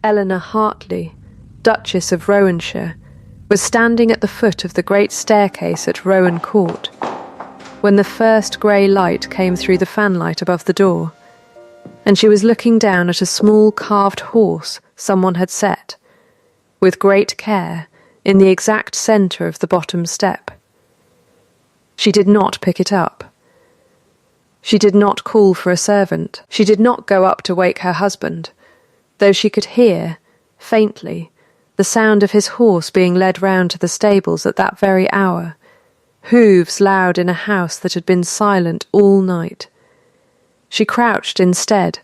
Eleanor Hartley, Duchess of Rowanshire, was standing at the foot of the great staircase at Rowan Court, when the first grey light came through the fanlight above the door, and she was looking down at a small carved horse someone had set, with great care, in the exact centre of the bottom step. She did not pick it up. She did not call for a servant. She did not go up to wake her husband, though she could hear, faintly, the sound of his horse being led round to the stables at that very hour, hoofs loud in a house that had been silent all night. She crouched instead,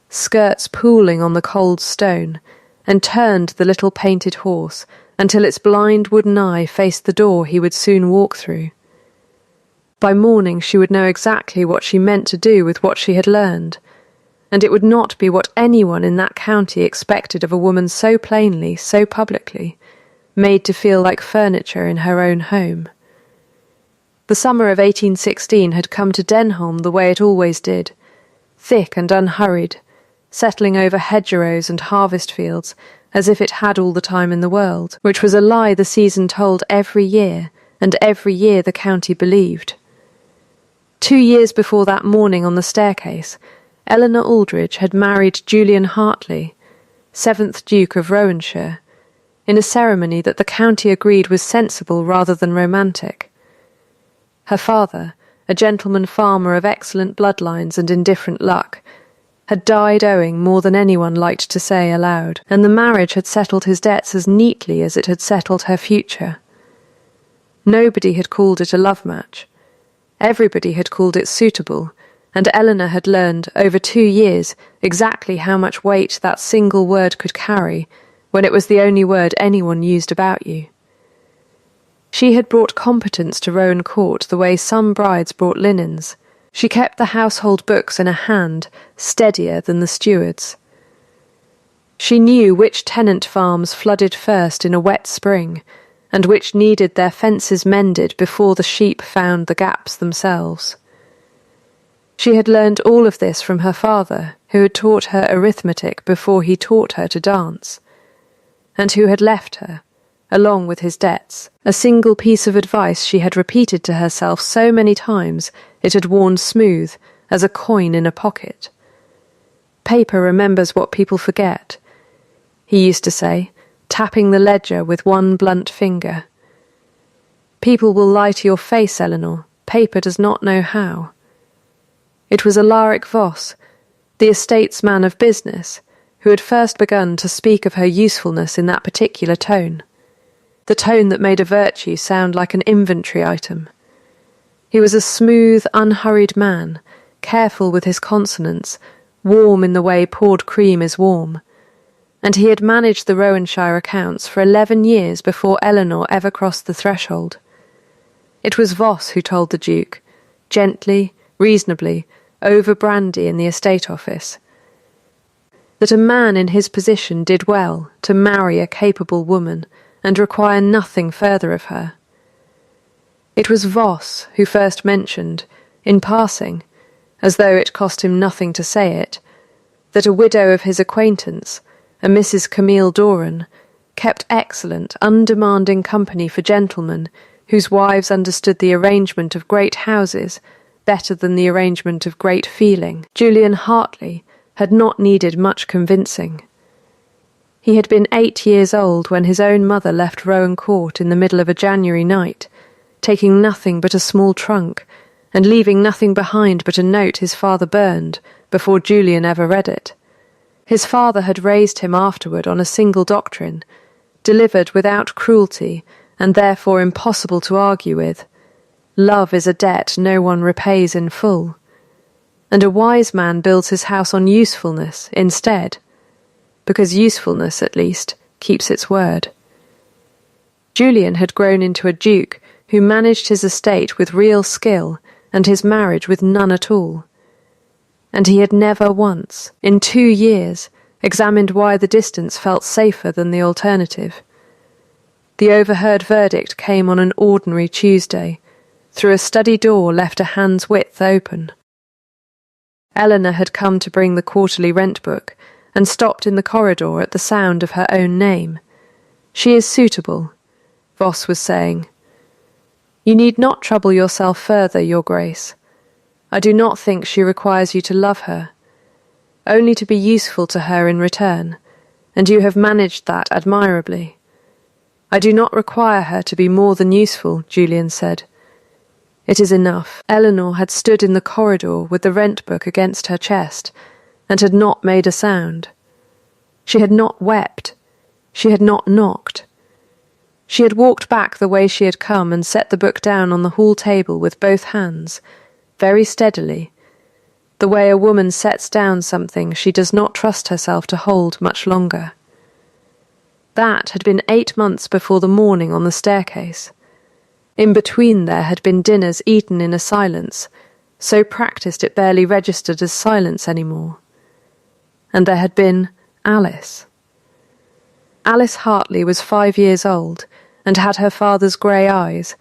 skirts pooling on the cold stone, and turned the little painted horse until its blind wooden eye faced the door he would soon walk through. By morning she would know exactly what she meant to do with what she had learned, and it would not be what anyone in that county expected of a woman so plainly, so publicly, made to feel like furniture in her own home. The summer of 1816 had come to Denholm the way it always did, thick and unhurried, settling over hedgerows and harvest fields as if it had all the time in the world, which was a lie the season told every year, and every year the county believed. 2 years before that morning on the staircase, Eleanor Aldridge had married Julian Hartley, 7th Duke of Rowanshire, in a ceremony that the county agreed was sensible rather than romantic. Her father, a gentleman farmer of excellent bloodlines and indifferent luck, had died owing more than anyone liked to say aloud, and the marriage had settled his debts as neatly as it had settled her future. Nobody had called it a love match. Everybody had called it suitable, and Eleanor had learned, over 2 years, exactly how much weight that single word could carry when it was the only word anyone used about you. She had brought competence to Rowan Court the way some brides brought linens. She kept the household books in a hand steadier than the steward's. She knew which tenant farms flooded first in a wet spring, and which needed their fences mended before the sheep found the gaps themselves. She had learned all of this from her father, who had taught her arithmetic before he taught her to dance, and who had left her, along with his debts, a single piece of advice she had repeated to herself so many times it had worn smooth as a coin in a pocket. Paper remembers what people forget, he used to say, tapping the ledger with one blunt finger. People will lie to your face, Eleanor. Paper does not know how. It was Alaric Voss, the estate's man of business, who had first begun to speak of her usefulness in that particular tone, the tone that made a virtue sound like an inventory item. He was a smooth, unhurried man, careful with his consonants, warm in the way poured cream is warm, and he had managed the Rowanshire accounts for 11 years before Eleanor ever crossed the threshold. It was Voss who told the Duke, gently, reasonably, over brandy in the estate office, that a man in his position did well to marry a capable woman and require nothing further of her. It was Voss who first mentioned, in passing, as though it cost him nothing to say it, that a widow of his acquaintance, a Mrs. Camille Doran, kept excellent, undemanding company for gentlemen whose wives understood the arrangement of great houses better than the arrangement of great feeling. Julian Hartley had not needed much convincing. He had been 8 years old when his own mother left Rowan Court in the middle of a January night, taking nothing but a small trunk, and leaving nothing behind but a note his father burned before Julian ever read it. His father had raised him afterward on a single doctrine, delivered without cruelty and therefore impossible to argue with. Love is a debt no one repays in full, and a wise man builds his house on usefulness instead, because usefulness, at least, keeps its word. Julian had grown into a duke who managed his estate with real skill and his marriage with none at all, and he had never once, in 2 years, examined why the distance felt safer than the alternative. The overheard verdict came on an ordinary Tuesday, through a study door left a hand's width open. Eleanor had come to bring the quarterly rent book, and stopped in the corridor at the sound of her own name. "She is suitable," Voss was saying. "You need not trouble yourself further, Your Grace. I do not think she requires you to love her, only to be useful to her in return, and you have managed that admirably." "I do not require her to be more than useful," Julian said. "It is enough." Eleanor had stood in the corridor with the rent book against her chest, and had not made a sound. She had not wept. She had not knocked. She had walked back the way she had come and set the book down on the hall table with both hands, very steadily, the way a woman sets down something she does not trust herself to hold much longer. That had been 8 months before the morning on the staircase. In between there had been dinners eaten in a silence, so practised it barely registered as silence any more. And there had been Alice. Alice Hartley was 5 years old, and had her father's grey eyes,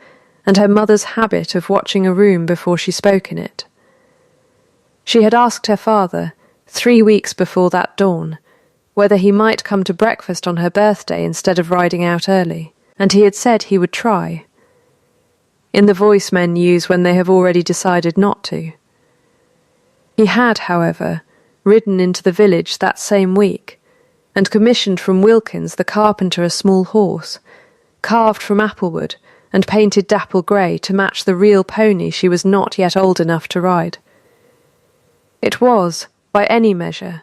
and her mother's habit of watching a room before she spoke in it. She had asked her father, 3 weeks before that dawn, whether he might come to breakfast on her birthday instead of riding out early, and he had said he would try, in the voice men use when they have already decided not to. He had, however, ridden into the village that same week, and commissioned from Wilkins the carpenter a small horse, carved from applewood and painted dapple grey to match the real pony she was not yet old enough to ride. It was, by any measure,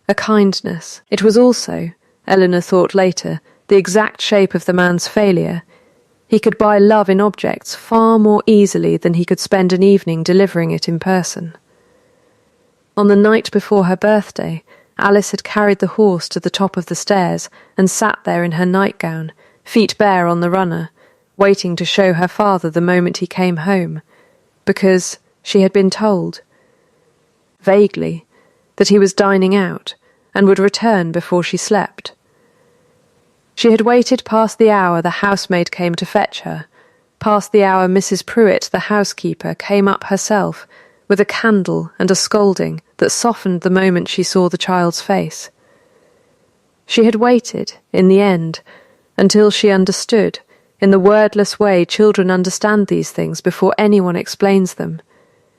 a kindness. It was also, Eleanor thought later, the exact shape of the man's failure. He could buy love in objects far more easily than he could spend an evening delivering it in person. On the night before her birthday, Alice had carried the horse to the top of the stairs and sat there in her nightgown, feet bare on the runner, waiting to show her father the moment he came home, because she had been told, vaguely, that he was dining out and would return before she slept. She had waited past the hour the housemaid came to fetch her, past the hour Mrs. Pruitt, the housekeeper, came up herself, with a candle and a scolding that softened the moment she saw the child's face. She had waited, in the end, until she understood, in the wordless way children understand these things before anyone explains them,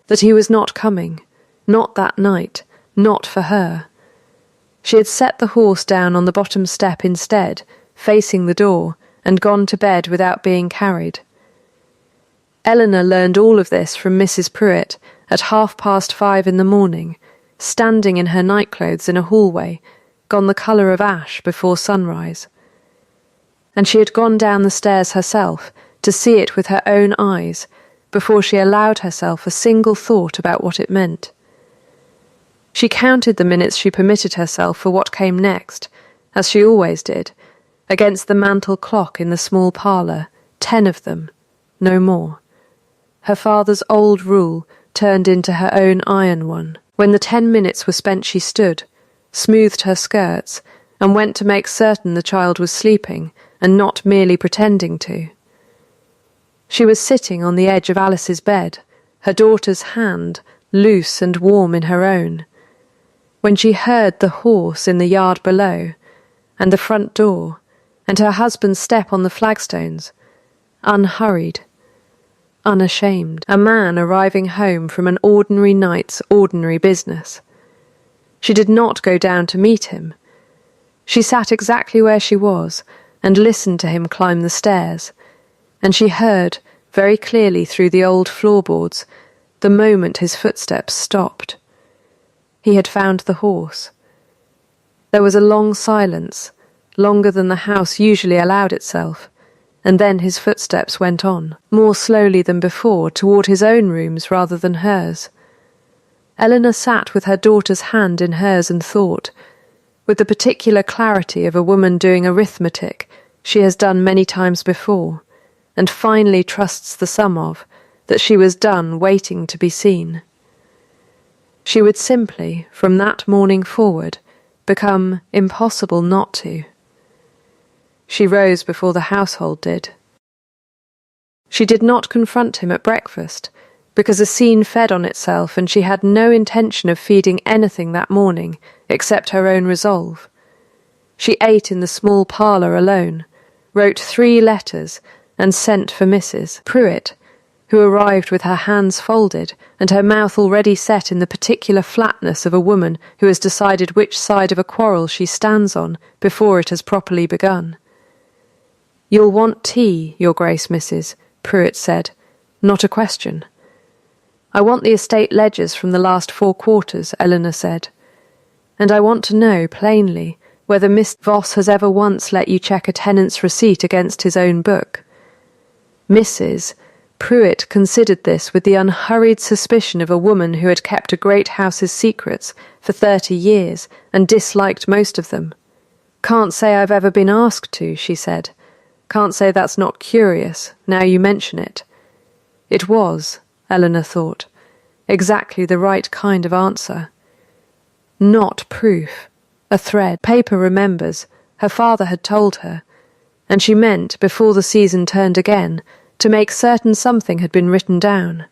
that he was not coming, not that night, not for her. She had set the horse down on the bottom step instead, facing the door, and gone to bed without being carried. Eleanor learned all of this from Mrs. Pruitt at 5:30 in the morning, standing in her nightclothes in a hallway, gone the colour of ash before sunrise. And she had gone down the stairs herself to see it with her own eyes before she allowed herself a single thought about what it meant. She counted the minutes she permitted herself for what came next, as she always did, against the mantel clock in the small parlour, 10 of them, no more. Her father's old rule turned into her own iron one. When the 10 minutes were spent she stood, smoothed her skirts, and went to make certain the child was sleeping, and not merely pretending to. She was sitting on the edge of Alice's bed, her daughter's hand loose and warm in her own, when she heard the horse in the yard below, and the front door, and her husband's step on the flagstones, unhurried, unashamed, a man arriving home from an ordinary night's ordinary business. She did not go down to meet him. She sat exactly where she was, and listened to him climb the stairs, and she heard, very clearly through the old floorboards, the moment his footsteps stopped. He had found the horse. There was a long silence, longer than the house usually allowed itself, and then his footsteps went on, more slowly than before, toward his own rooms rather than hers. Eleanor sat with her daughter's hand in hers and thought, with the particular clarity of a woman doing arithmetic she has done many times before, and finally trusts the sum of, that she was done waiting to be seen. She would simply, from that morning forward, become impossible not to. She rose before the household did. She did not confront him at breakfast, because a scene fed on itself and she had no intention of feeding anything that morning except her own resolve. She ate in the small parlour alone, wrote 3 letters, and sent for Mrs. Pruitt, who arrived with her hands folded and her mouth already set in the particular flatness of a woman who has decided which side of a quarrel she stands on before it has properly begun. "You'll want tea, Your Grace, Mrs., Pruitt said. "Not a question." "I want the estate ledgers from the last 4 quarters, Eleanor said. "And I want to know, plainly, whether Mr. Voss has ever once let you check a tenant's receipt against his own book." Mrs. Pruitt considered this with the unhurried suspicion of a woman who had kept a great house's secrets for 30 years and disliked most of them. "Can't say I've ever been asked to," she said. "Can't say that's not curious, now you mention it." It was, Eleanor thought, exactly the right kind of answer. Not proof, a thread. Paper remembers, her father had told her, and she meant, before the season turned again, to make certain something had been written down.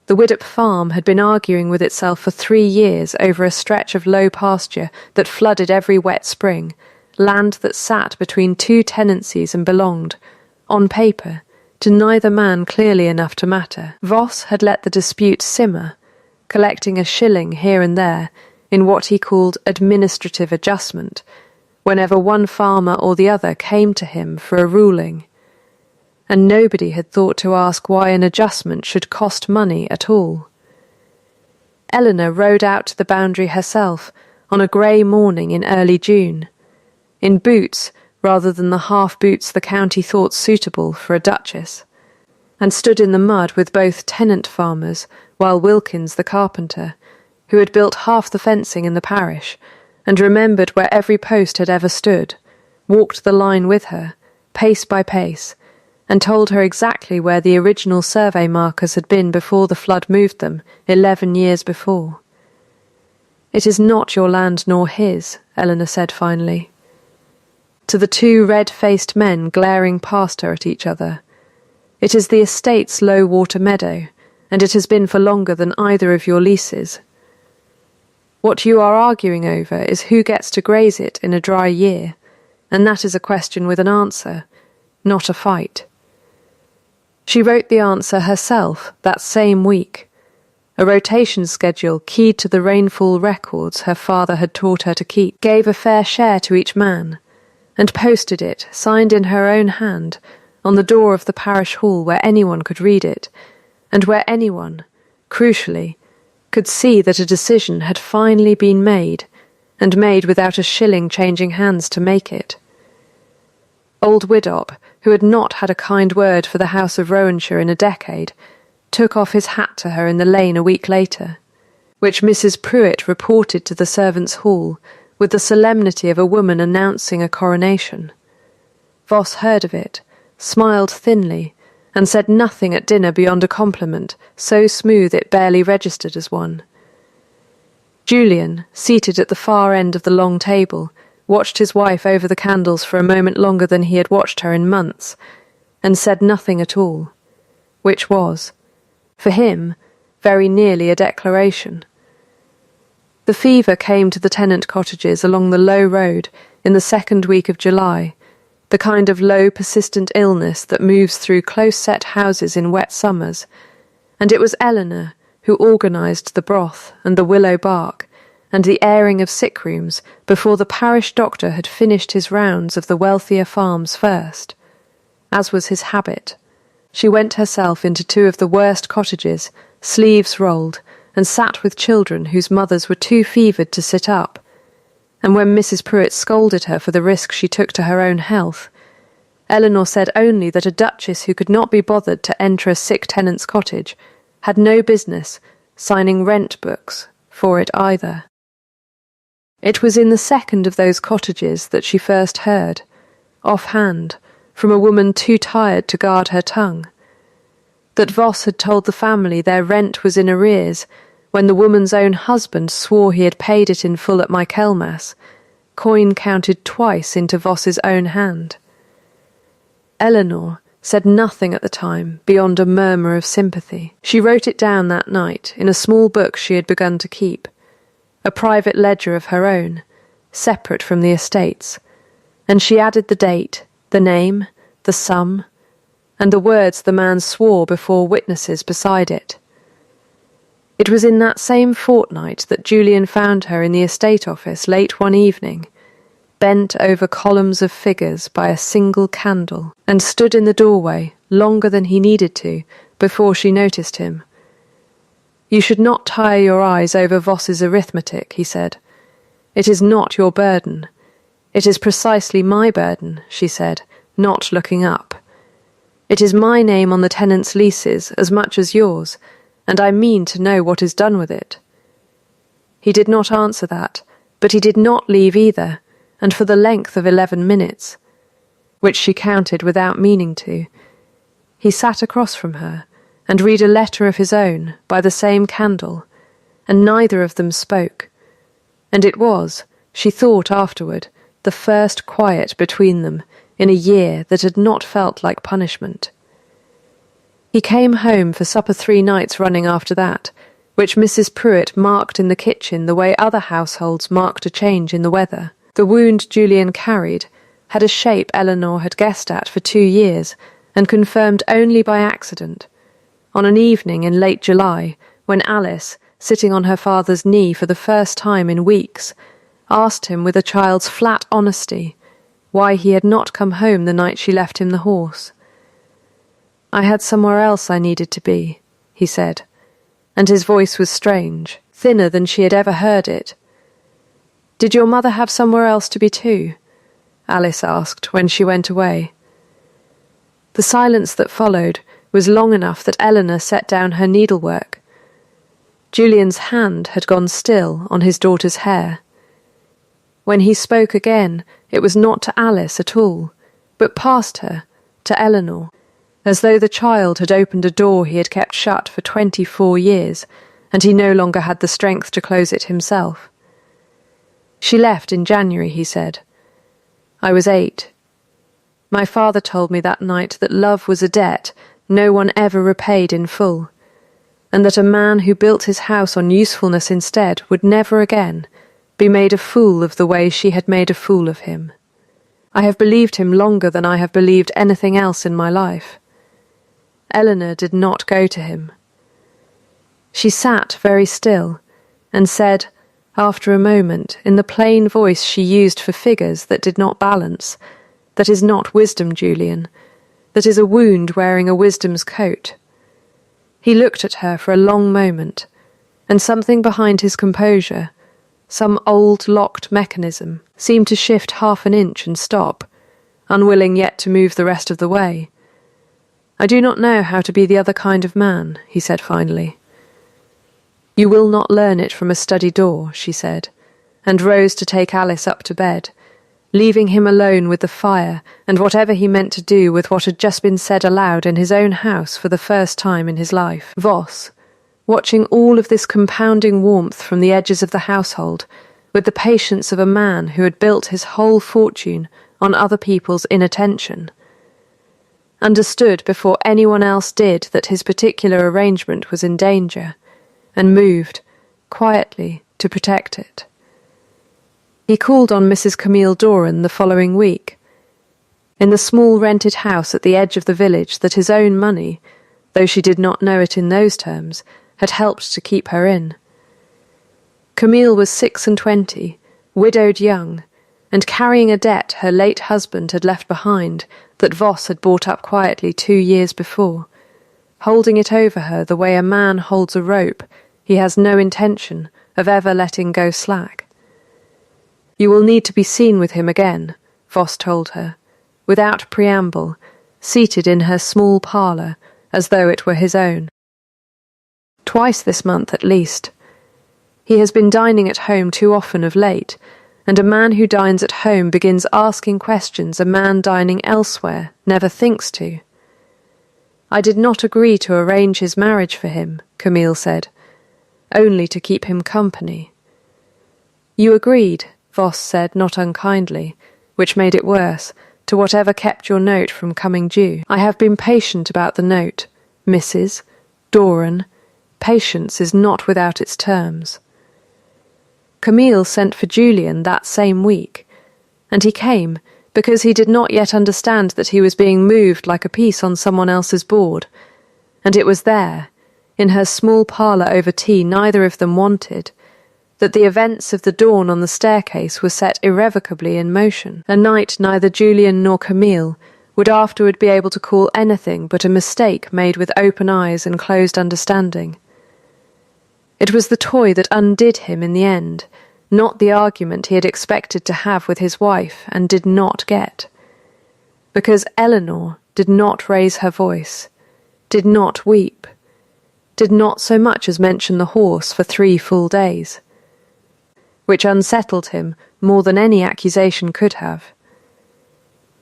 The Widdop farm had been arguing with itself for 3 years over a stretch of low pasture that flooded every wet spring, land that sat between 2 tenancies and belonged, on paper, to neither man clearly enough to matter. Voss had let the dispute simmer, collecting a shilling here and there in what he called administrative adjustment, whenever one farmer or the other came to him for a ruling. And nobody had thought to ask why an adjustment should cost money at all. Eleanor rode out to the boundary herself on a grey morning in early June, in boots rather than the half-boots the county thought suitable for a duchess, and stood in the mud with both tenant farmers, while Wilkins the carpenter, who had built half the fencing in the parish, and remembered where every post had ever stood, walked the line with her, pace by pace, and told her exactly where the original survey markers had been before the flood moved them, 11 years before. "It is not your land nor his," Eleanor said finally, to the 2 red-faced men glaring past her at each other. "It is the estate's low-water meadow, and it has been for longer than either of your leases. What you are arguing over is who gets to graze it in a dry year, and that is a question with an answer, not a fight." She wrote the answer herself that same week, a rotation schedule keyed to the rainfall records her father had taught her to keep, gave a fair share to each man, and posted it, signed in her own hand, on the door of the parish hall where anyone could read it, and where anyone, crucially, could see that a decision had finally been made, and made without a shilling changing hands to make it. Old Widdop, who had not had a kind word for the House of Rowanshire in a decade, took off his hat to her in the lane a week later, which Mrs. Pruitt reported to the servants' hall with the solemnity of a woman announcing a coronation. Voss heard of it, smiled thinly, and said nothing at dinner beyond a compliment, so smooth it barely registered as one. Julian, seated at the far end of the long table, watched his wife over the candles for a moment longer than he had watched her in months, and said nothing at all, which was, for him, very nearly a declaration. The fever came to the tenant cottages along the low road in the 2nd week of July, the kind of low, persistent illness that moves through close-set houses in wet summers, and it was Eleanor who organised the broth and the willow bark, and the airing of sick rooms before the parish doctor had finished his rounds of the wealthier farms first. As was his habit, she went herself into 2 of the worst cottages, sleeves rolled, and sat with children whose mothers were too fevered to sit up, and when Mrs. Pruitt scolded her for the risk she took to her own health, Eleanor said only that a duchess who could not be bothered to enter a sick tenant's cottage had no business signing rent books for it either. It was in the 2nd of those cottages that she first heard, off-hand, from a woman too tired to guard her tongue, that Voss had told the family their rent was in arrears when the woman's own husband swore he had paid it in full at Michaelmas, coin counted twice into Voss's own hand. Eleanor, said nothing at the time beyond a murmur of sympathy. She wrote it down that night in a small book she had begun to keep, a private ledger of her own, separate from the estate's, and she added the date, the name, the sum, and the words the man swore before witnesses beside it. It was in that same fortnight that Julian found her in the estate office late one evening, bent over columns of figures by a single candle, and stood in the doorway longer than he needed to before she noticed him. "You should not tire your eyes over Voss's arithmetic," he said. "It is not your burden." "It is precisely my burden," she said, not looking up. "It is my name on the tenants' leases as much as yours, and I mean to know what is done with it." He did not answer that, but he did not leave either, and for the length of 11 minutes, which she counted without meaning to, he sat across from her and read a letter of his own by the same candle, and neither of them spoke, and it was, she thought afterward, the first quiet between them in a year that had not felt like punishment. He came home for supper 3 nights running after that, which Mrs. Pruitt marked in the kitchen the way other households marked a change in the weather. The wound Julian carried had a shape Eleanor had guessed at for 2 years, and confirmed only by accident, on an evening in late July, when Alice, sitting on her father's knee for the first time in weeks, asked him with a child's flat honesty why he had not come home the night she left him the horse. "I had somewhere else I needed to be," he said, and his voice was strange, thinner than she had ever heard it. "Did your mother have somewhere else to be too?" Alice asked when she went away. The silence that followed was long enough that Eleanor set down her needlework. Julian's hand had gone still on his daughter's hair. When he spoke again, it was not to Alice at all, but past her, to Eleanor, as though the child had opened a door he had kept shut for 24 years, and he no longer had the strength to close it himself. "She left in January," he said. "I was 8. My father told me that night that love was a debt no one ever repaid in full, and that a man who built his house on usefulness instead would never again be made a fool of the way she had made a fool of him. I have believed him longer than I have believed anything else in my life." Eleanor did not go to him. She sat very still, and said, after a moment, in the plain voice she used for figures that did not balance, "That is not wisdom, Julian. That is a wound wearing a wisdom's coat." He looked at her for a long moment, and something behind his composure, some old locked mechanism, seemed to shift half an inch and stop, unwilling yet to move the rest of the way. "I do not know how to be the other kind of man," he said finally. "You will not learn it from a study door," she said, and rose to take Alice up to bed, leaving him alone with the fire and whatever he meant to do with what had just been said aloud in his own house for the first time in his life. Voss, watching all of this compounding warmth from the edges of the household, with the patience of a man who had built his whole fortune on other people's inattention, understood before anyone else did that his particular arrangement was in danger, and moved, quietly, to protect it. He called on Mrs. Camille Doran the following week, in the small rented house at the edge of the village that his own money, though she did not know it in those terms, had helped to keep her in. Camille was 26, widowed young, and carrying a debt her late husband had left behind that Voss had bought up quietly 2 years before, holding it over her the way a man holds a rope he has no intention of ever letting go slack. "You will need to be seen with him again," Voss told her, without preamble, seated in her small parlour as though it were his own. "Twice this month at least. He has been dining at home too often of late, and a man who dines at home begins asking questions a man dining elsewhere never thinks to." "I did not agree to arrange his marriage for him," Camille said, "only to keep him company." "You agreed," Voss said not unkindly, which made it worse, to whatever kept your note from coming due. I have been patient about the note, Mrs. Doran. Patience is not without its terms. Camille sent for Julian that same week, and he came because he did not yet understand that he was being moved like a piece on someone else's board, and it was there, in her small parlour over tea neither of them wanted, that the events of the dawn on the staircase were set irrevocably in motion, a night neither Julian nor Camille would afterward be able to call anything but a mistake made with open eyes and closed understanding. It was the toy that undid him in the end, not the argument he had expected to have with his wife and did not get. Because Eleanor did not raise her voice, did not weep, did not so much as mention the horse for 3 full days, which unsettled him more than any accusation could have.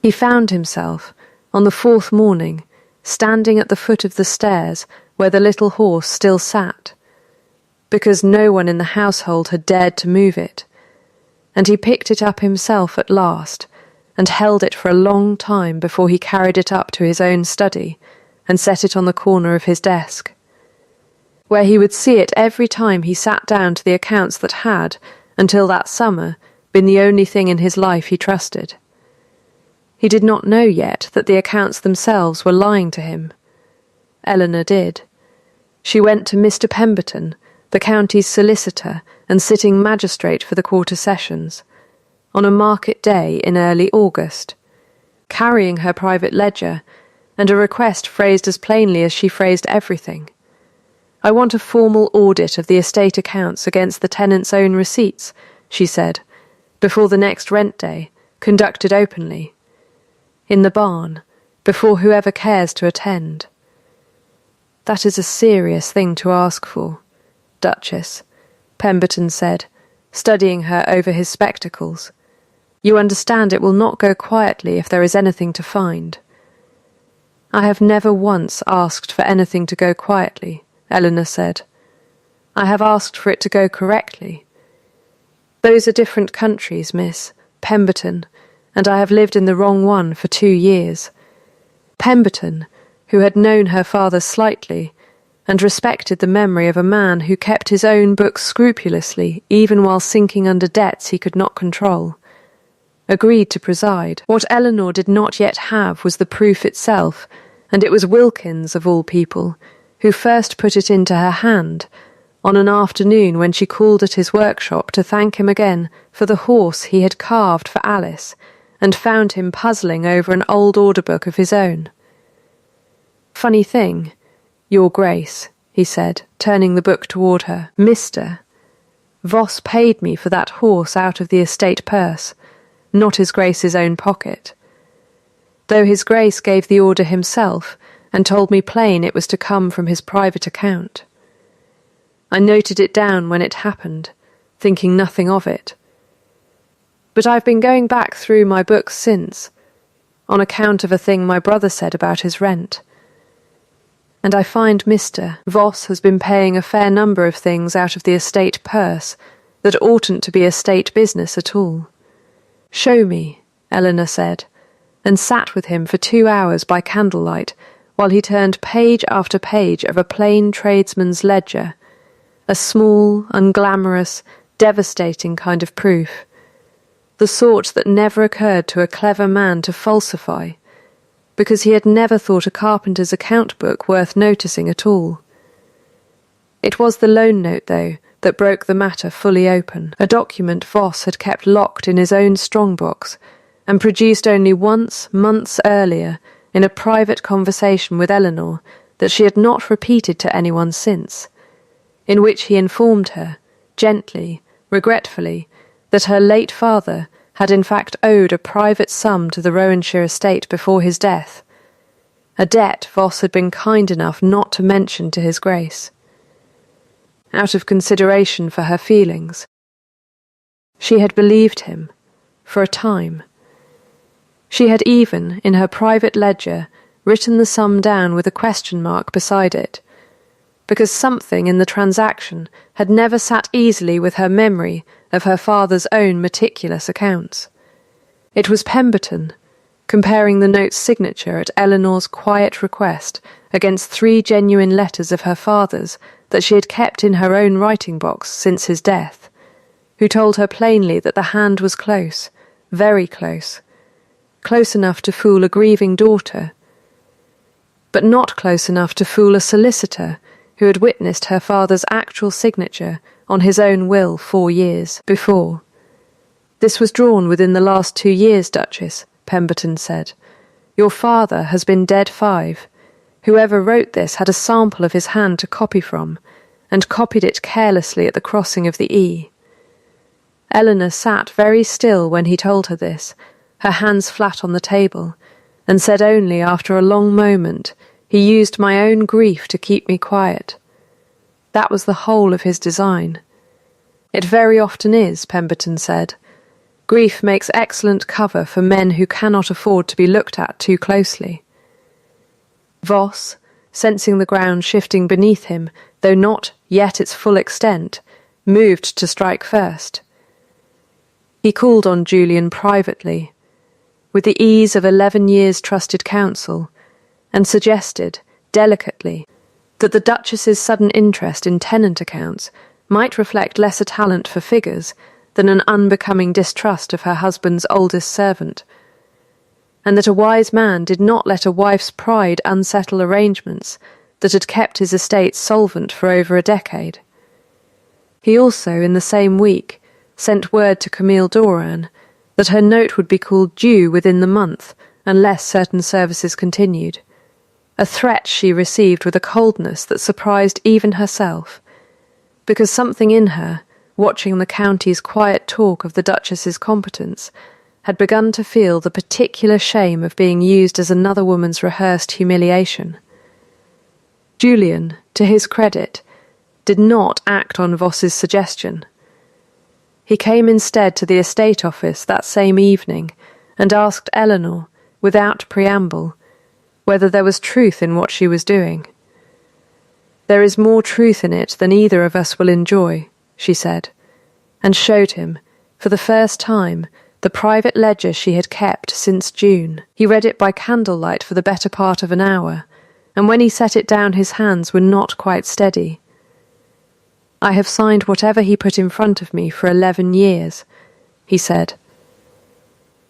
He found himself, on the 4th morning, standing at the foot of the stairs where the little horse still sat, because no one in the household had dared to move it, and he picked it up himself at last, and held it for a long time before he carried it up to his own study and set it on the corner of his desk, where he would see it every time he sat down to the accounts that had, until that summer, been the only thing in his life he trusted. He did not know yet that the accounts themselves were lying to him. Eleanor did. She went to Mr. Pemberton, the county's solicitor and sitting magistrate for the quarter sessions, on a market day in early August, carrying her private ledger and a request phrased as plainly as she phrased everything. "I want a formal audit of the estate accounts against the tenant's own receipts," she said, before the next rent day, conducted openly. In the barn, before whoever cares to attend. "That is a serious thing to ask for, Duchess," Pemberton said, studying her over his spectacles. "You understand it will not go quietly if there is anything to find." "I have never once asked for anything to go quietly," Eleanor said. "I have asked for it to go correctly. Those are different countries, Miss Pemberton, and I have lived in the wrong one for 2 years." Pemberton, who had known her father slightly, and respected the memory of a man who kept his own books scrupulously even while sinking under debts he could not control, agreed to preside. What Eleanor did not yet have was the proof itself, and it was Wilkins, of all people, who first put it into her hand, on an afternoon when she called at his workshop to thank him again for the horse he had carved for Alice, and found him puzzling over an old order book of his own. "Funny thing, Your Grace," he said, turning the book toward her. "Mr. Voss paid me for that horse out of the estate purse, not his Grace's own pocket. Though his Grace gave the order himself, and told me plain it was to come from his private account. I noted it down when it happened, thinking nothing of it. But I've been going back through my books since, on account of a thing my brother said about his rent. And I find Mr. Voss has been paying a fair number of things out of the estate purse that oughtn't to be estate business at all." "Show me," Eleanor said, and sat with him for 2 hours by candlelight while he turned page after page of a plain tradesman's ledger, a small, unglamorous, devastating kind of proof, the sort that never occurred to a clever man to falsify, because he had never thought a carpenter's account book worth noticing at all. It was the loan note, though, that broke the matter fully open, a document Voss had kept locked in his own strong-box, and produced only once, months earlier, in a private conversation with Eleanor that she had not repeated to anyone since, in which he informed her, gently, regretfully, that her late father had in fact owed a private sum to the Rowanshire estate before his death, a debt Voss had been kind enough not to mention to his Grace, out of consideration for her feelings. She had believed him, for a time. She had even, in her private ledger, written the sum down with a question mark beside it, because something in the transaction had never sat easily with her memory of her father's own meticulous accounts. It was Pemberton, comparing the note's signature at Eleanor's quiet request against 3 genuine letters of her father's that she had kept in her own writing box since his death, who told her plainly that the hand was close, very close, close enough to fool a grieving daughter, but not close enough to fool a solicitor who had witnessed her father's actual signature on his own will 4 years before. "This was drawn within the last 2 years, Duchess," Pemberton said. "Your father has been dead 5. Whoever wrote this had a sample of his hand to copy from, and copied it carelessly at the crossing of the E." Eleanor sat very still when he told her this, her hands flat on the table, and said only after a long moment, "He used my own grief to keep me quiet." That was the whole of his design. "It very often is," Pemberton said. "Grief makes excellent cover for men who cannot afford to be looked at too closely." Voss, sensing the ground shifting beneath him, though not yet its full extent, moved to strike first. He called on Julian privately, with the ease of 11 years' trusted counsel, and suggested, delicately, that the Duchess's sudden interest in tenant accounts might reflect less a talent for figures than an unbecoming distrust of her husband's oldest servant, and that a wise man did not let a wife's pride unsettle arrangements that had kept his estate solvent for over a decade. He also, in the same week, sent word to Camille Doran that her note would be called due within the month unless certain services continued, a threat she received with a coldness that surprised even herself, because something in her, watching the county's quiet talk of the Duchess's competence, had begun to feel the particular shame of being used as another woman's rehearsed humiliation. Julian, to his credit, did not act on Voss's suggestion. He came instead to the estate office that same evening and asked Eleanor, without preamble, whether there was truth in what she was doing. "There is more truth in it than either of us will enjoy," she said, and showed him, for the first time, the private ledger she had kept since June. He read it by candlelight for the better part of an hour, and when he set it down his hands were not quite steady. "I have signed whatever he put in front of me for 11 years, he said.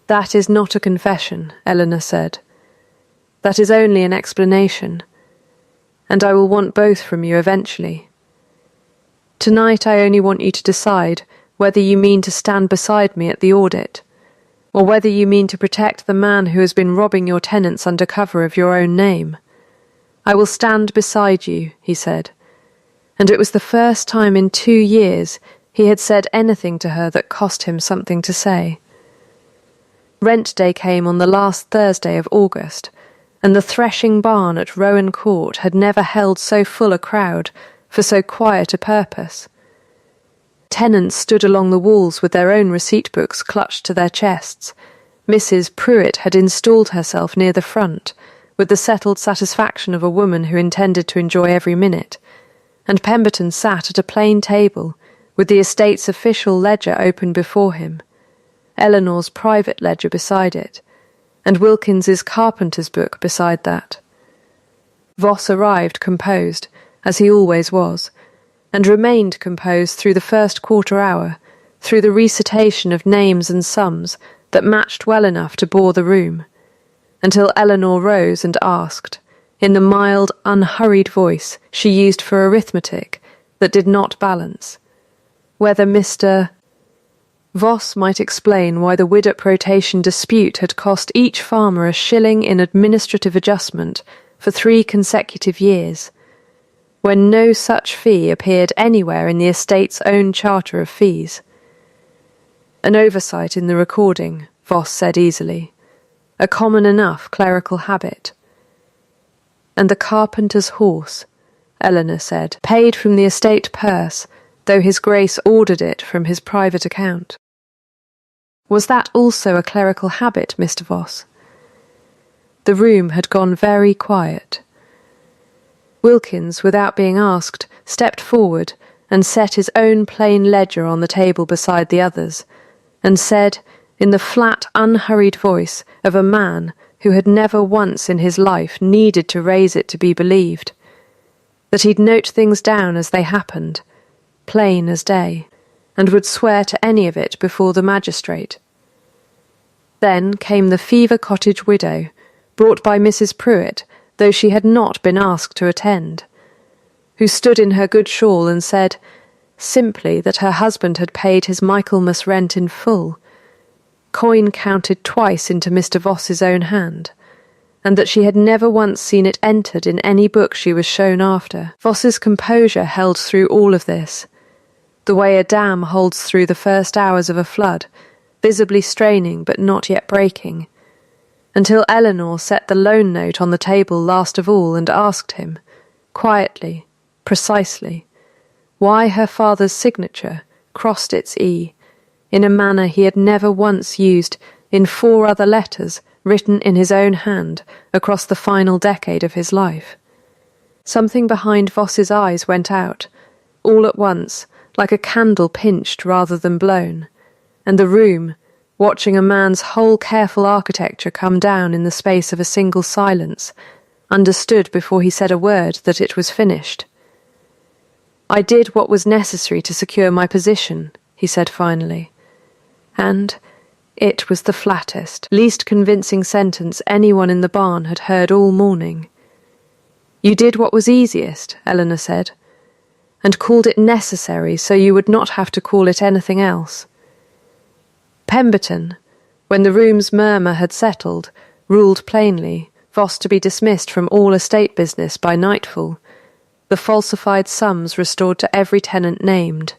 "That is not a confession," Eleanor said. "That is only an explanation, and I will want both from you eventually. Tonight I only want you to decide whether you mean to stand beside me at the audit, or whether you mean to protect the man who has been robbing your tenants under cover of your own name. I will stand beside you," he said, and it was the first time in 2 years he had said anything to her that cost him something to say. Rent day came on the last Thursday of August, and the threshing barn at Rowan Court had never held so full a crowd for so quiet a purpose. Tenants stood along the walls with their own receipt books clutched to their chests. Mrs. Pruitt had installed herself near the front, with the settled satisfaction of a woman who intended to enjoy every minute, and Pemberton sat at a plain table, with the estate's official ledger open before him, Eleanor's private ledger beside it, and Wilkins's carpenter's book beside that. Voss arrived composed, as he always was, and remained composed through the first quarter hour, through the recitation of names and sums that matched well enough to bore the room, until Eleanor rose and asked, in the mild, unhurried voice she used for arithmetic that did not balance, whether Mr. Voss might explain why the Widdop rotation dispute had cost each farmer a shilling in administrative adjustment for 3 consecutive years, when no such fee appeared anywhere in the estate's own charter of fees. An oversight in the recording, Voss said easily, a common enough clerical habit. And the carpenter's horse, Eleanor said, paid from the estate purse, though his Grace ordered it from his private account. Was that also a clerical habit, Mr. Voss? The room had gone very quiet. Wilkins, without being asked, stepped forward and set his own plain ledger on the table beside the others, and said, in the flat, unhurried voice of a man who had never once in his life needed to raise it to be believed, that he'd note things down as they happened, plain as day, and would swear to any of it before the magistrate. Then came the Fever Cottage widow, brought by Mrs. Pruitt, though she had not been asked to attend, who stood in her good shawl and said simply that her husband had paid his Michaelmas rent in full, coin counted twice into Mr. Voss's own hand, and that she had never once seen it entered in any book she was shown after. Voss's composure held through all of this, the way a dam holds through the first hours of a flood, visibly straining but not yet breaking, until Eleanor set the loan note on the table last of all and asked him, quietly, precisely, why her father's signature crossed its E in a manner he had never once used in 4 other letters written in his own hand across the final decade of his life. Something behind Voss's eyes went out, all at once, like a candle pinched rather than blown, and the room, watching a man's whole careful architecture come down in the space of a single silence, understood before he said a word that it was finished. "I did what was necessary to secure my position," he said finally. And it was the flattest, least convincing sentence anyone in the barn had heard all morning. "You did what was easiest," Eleanor said, "and called it necessary so you would not have to call it anything else." Pemberton, when the room's murmur had settled, ruled plainly Voss to be dismissed from all estate business by nightfall, the falsified sums restored to every tenant named,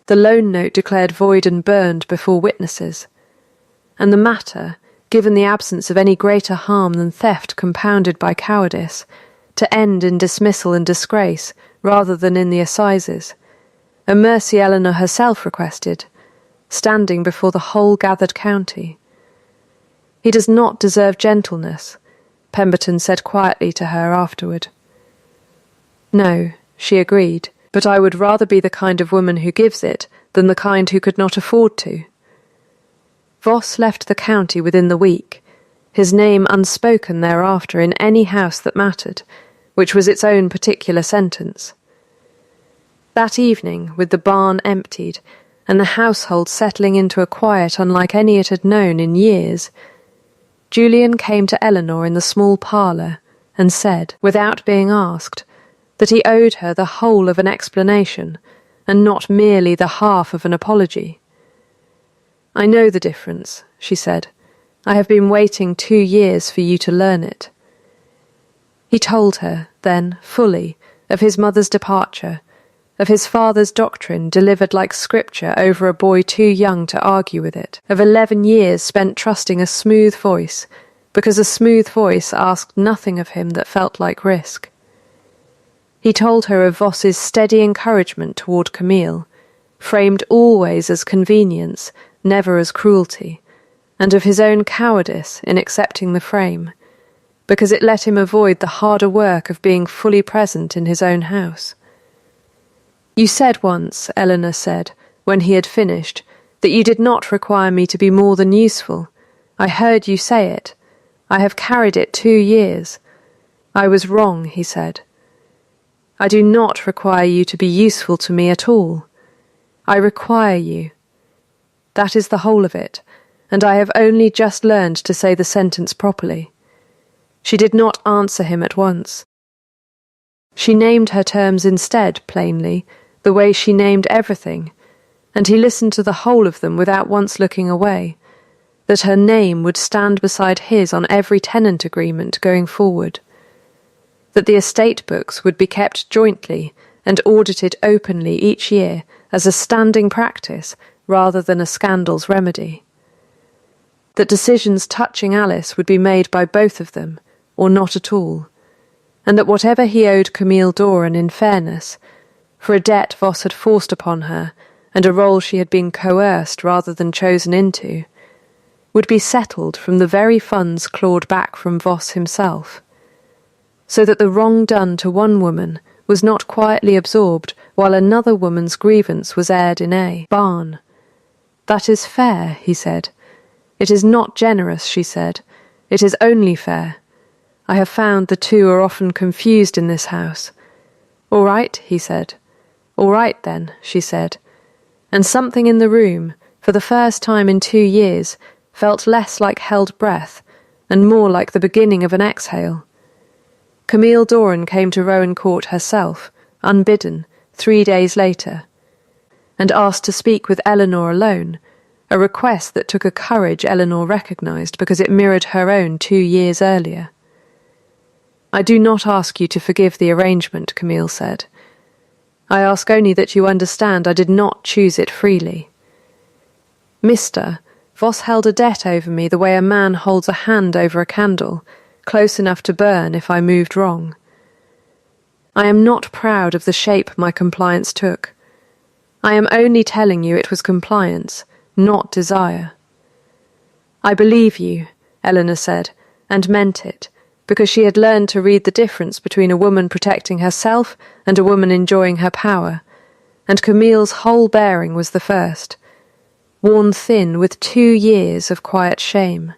the loan note declared void and burned before witnesses, and the matter, given the absence of any greater harm than theft compounded by cowardice, to end in dismissal and disgrace rather than in the assizes, a mercy Eleanor herself requested, standing before the whole gathered county. "He does not deserve gentleness," Pemberton said quietly to her afterward. "No," she agreed, "but I would rather be the kind of woman who gives it than the kind who could not afford to." Voss left the county within the week, his name unspoken thereafter in any house that mattered, which was its own particular sentence. That evening, with the barn emptied, and the household settling into a quiet unlike any it had known in years, Julian came to Eleanor in the small parlour and said, without being asked, that he owed her the whole of an explanation, and not merely the half of an apology. "I know the difference," she said. "I have been waiting 2 years for you to learn it." He told her, then, fully, of his mother's departure, of his father's doctrine delivered like scripture over a boy too young to argue with it, of 11 years spent trusting a smooth voice, because a smooth voice asked nothing of him that felt like risk. He told her of Voss's steady encouragement toward Camille, framed always as convenience, never as cruelty, and of his own cowardice in accepting the frame, because it let him avoid the harder work of being fully present in his own house. "You said once," Eleanor said, when he had finished, "that you did not require me to be more than useful. I heard you say it. I have carried it 2 years. I was wrong," he said. "I do not require you to be useful to me at all. I require you. That is the whole of it, and I have only just learned to say the sentence properly." She did not answer him at once. She named her terms instead, plainly, the way she named everything, and he listened to the whole of them without once looking away, that her name would stand beside his on every tenant agreement going forward, that the estate books would be kept jointly and audited openly each year as a standing practice rather than a scandal's remedy, that decisions touching Alice would be made by both of them, or not at all, and that whatever he owed Camille Doran in fairness, for a debt Voss had forced upon her and a role she had been coerced rather than chosen into, would be settled from the very funds clawed back from Voss himself, so that the wrong done to one woman was not quietly absorbed while another woman's grievance was aired in a barn. "That is fair," he said, "It is not generous," she said. "It is only fair. I have found the two are often confused in this house." "All right," he said. "All right, then," she said. And something in the room, for the first time in 2 years, felt less like held breath and more like the beginning of an exhale. Camille Doran came to Rowan Court herself, unbidden, 3 days later, and asked to speak with Eleanor alone, a request that took a courage Eleanor recognised because it mirrored her own 2 years earlier. "I do not ask you to forgive the arrangement," Camille said. "I ask only that you understand I did not choose it freely. Mister, Voss held a debt over me the way a man holds a hand over a candle, close enough to burn if I moved wrong. I am not proud of the shape my compliance took. I am only telling you it was compliance, not desire." "I believe you," Eleanor said, and meant it, because she had learned to read the difference between a woman protecting herself and a woman enjoying her power, and Camille's whole bearing was the first, worn thin with 2 years of quiet shame.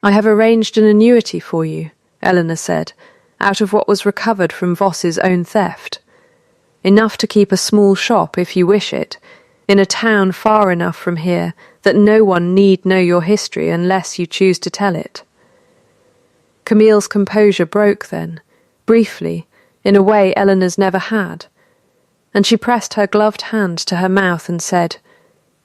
"I have arranged an annuity for you," Eleanor said, "out of what was recovered from Voss's own theft. Enough to keep a small shop, if you wish it, in a town far enough from here that no one need know your history unless you choose to tell it." Camille's composure broke then, briefly, in a way Eleanor's never had, and she pressed her gloved hand to her mouth and said,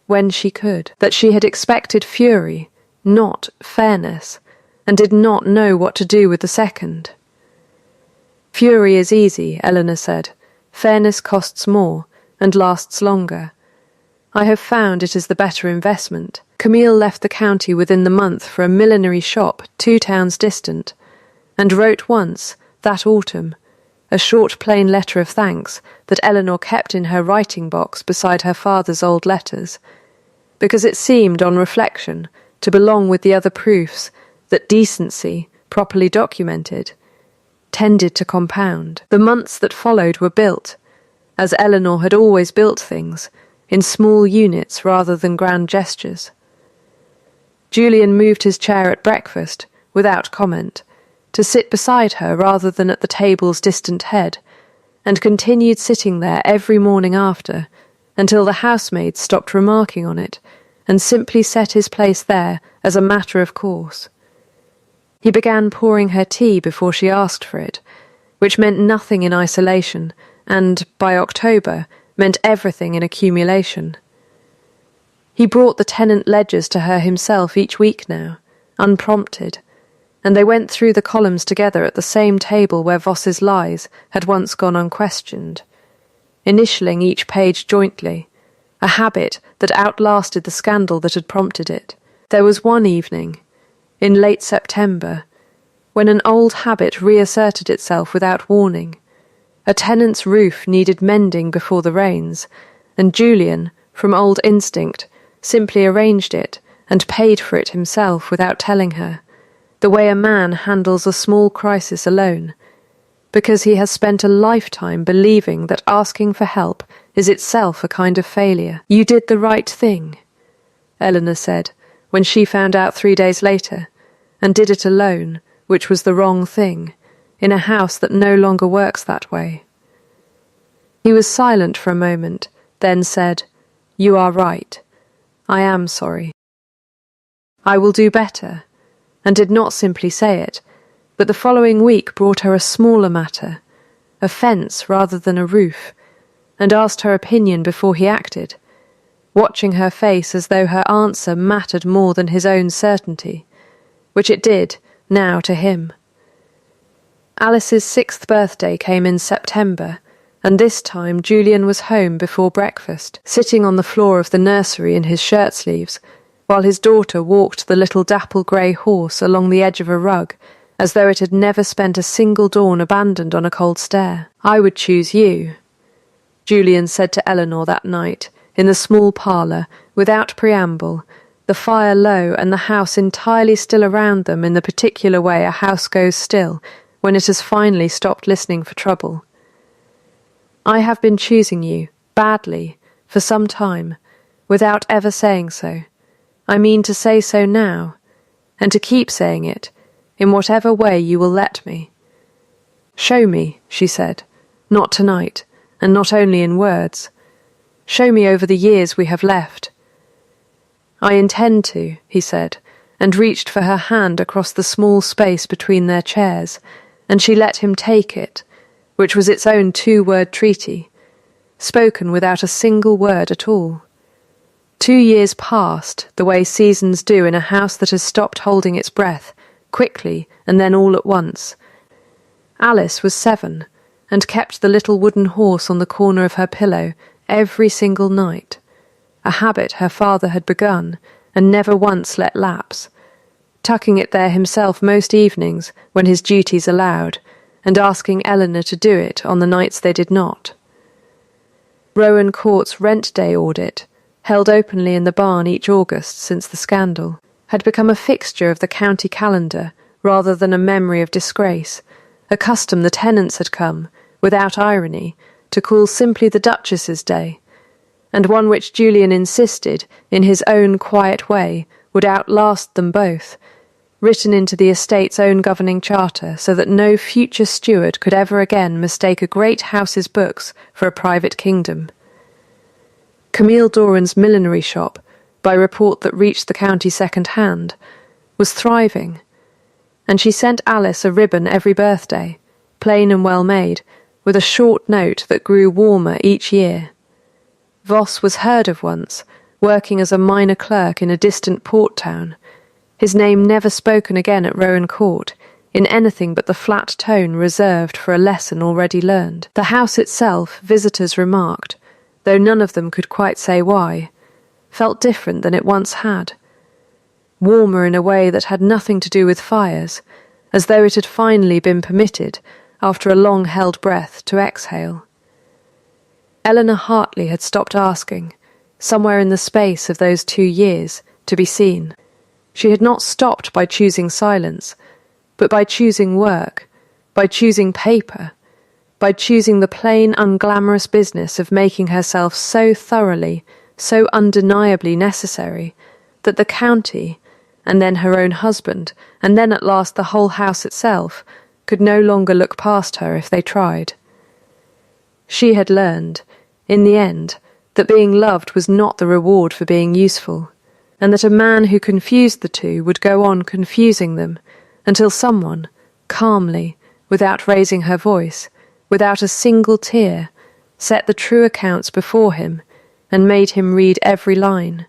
when she could, that she had expected fury, not fairness, and did not know what to do with the second. "Fury is easy," Eleanor said. "Fairness costs more, and lasts longer. I have found it is the better investment." Camille left the county within the month for a millinery shop 2 towns distant, and wrote once, that autumn, a short plain letter of thanks that Eleanor kept in her writing box beside her father's old letters, because it seemed, on reflection, to belong with the other proofs that decency, properly documented, tended to compound. The months that followed were built, as Eleanor had always built things, in small units rather than grand gestures. Julian moved his chair at breakfast, without comment, to sit beside her rather than at the table's distant head, and continued sitting there every morning after, until the housemaids stopped remarking on it, and simply set his place there as a matter of course. He began pouring her tea before she asked for it, which meant nothing in isolation, and, by October, meant everything in accumulation. He brought the tenant ledgers to her himself each week now, unprompted, and they went through the columns together at the same table where Voss's lies had once gone unquestioned, initialing each page jointly, a habit that outlasted the scandal that had prompted it. There was one evening, in late September, when an old habit reasserted itself without warning. A tenant's roof needed mending before the rains, and Julian, from old instinct, simply arranged it and paid for it himself without telling her, the way a man handles a small crisis alone, because he has spent a lifetime believing that asking for help is itself a kind of failure. "You did the right thing," Eleanor said, when she found out 3 days later, and did it alone, which was the wrong thing, in a house that no longer works that way. He was silent for a moment, then said, "You are right. I am sorry. I will do better," and did not simply say it, but the following week brought her a smaller matter, a fence rather than a roof, and asked her opinion before he acted, watching her face as though her answer mattered more than his own certainty, which it did, now to him. Alice's 6th birthday came in September, and this time Julian was home before breakfast, sitting on the floor of the nursery in his shirt-sleeves, while his daughter walked the little dapple grey horse along the edge of a rug, as though it had never spent a single dawn abandoned on a cold stair. "I would choose you," Julian said to Eleanor that night, in the small parlour, without preamble, the fire low and the house entirely still around them in the particular way a house goes still when it has finally stopped listening for trouble. "I have been choosing you, badly, for some time, without ever saying so. I mean to say so now, and to keep saying it, in whatever way you will let me. Show me, she said, not tonight, and not only in words. Show me over the years we have left. I intend to, he said, and reached for her hand across the small space between their chairs, and she let him take it, which was its own 2-word treaty, spoken without a single word at all. 2 years passed, the way seasons do in a house that has stopped holding its breath, quickly and then all at once. Alice was 7, and kept the little wooden horse on the corner of her pillow every single night, a habit her father had begun and never once let lapse, tucking it there himself most evenings when his duties allowed, and asking Eleanor to do it on the nights they did not. Rowan Court's rent day audit, held openly in the barn each August since the scandal, had become a fixture of the county calendar rather than a memory of disgrace, a custom the tenants had come, without irony, to call simply the Duchesses' Day, and one which Julian insisted, in his own quiet way, would outlast them both, written into the estate's own governing charter so that no future steward could ever again mistake a great house's books for a private kingdom. Camille Doran's millinery shop, by report that reached the county second-hand, was thriving, and she sent Alice a ribbon every birthday, plain and well-made, with a short note that grew warmer each year. Voss was heard of once, working as a minor clerk in a distant port town, his name never spoken again at Rowan Court, in anything but the flat tone reserved for a lesson already learned. The house itself, visitors remarked, though none of them could quite say why, felt different than it once had. Warmer in a way that had nothing to do with fires, as though it had finally been permitted, after a long-held breath, to exhale. Eleanor Hartley had stopped asking, somewhere in the space of those 2 years, to be seen. She had not stopped by choosing silence, but by choosing work, by choosing paper, by choosing the plain, unglamorous business of making herself so thoroughly, so undeniably necessary, that the county, and then her own husband, and then at last the whole house itself, could no longer look past her if they tried. She had learned, in the end, that being loved was not the reward for being useful, and that a man who confused the two would go on confusing them, until someone, calmly, without raising her voice, without a single tear, set the true accounts before him, and made him read every line.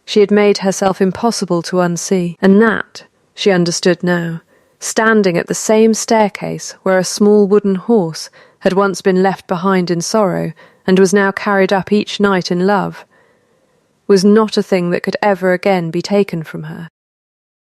She had made herself impossible to unsee, and that, she understood now, standing at the same staircase where a small wooden horse had once been left behind in sorrow and was now carried up each night in love, was not a thing that could ever again be taken from her.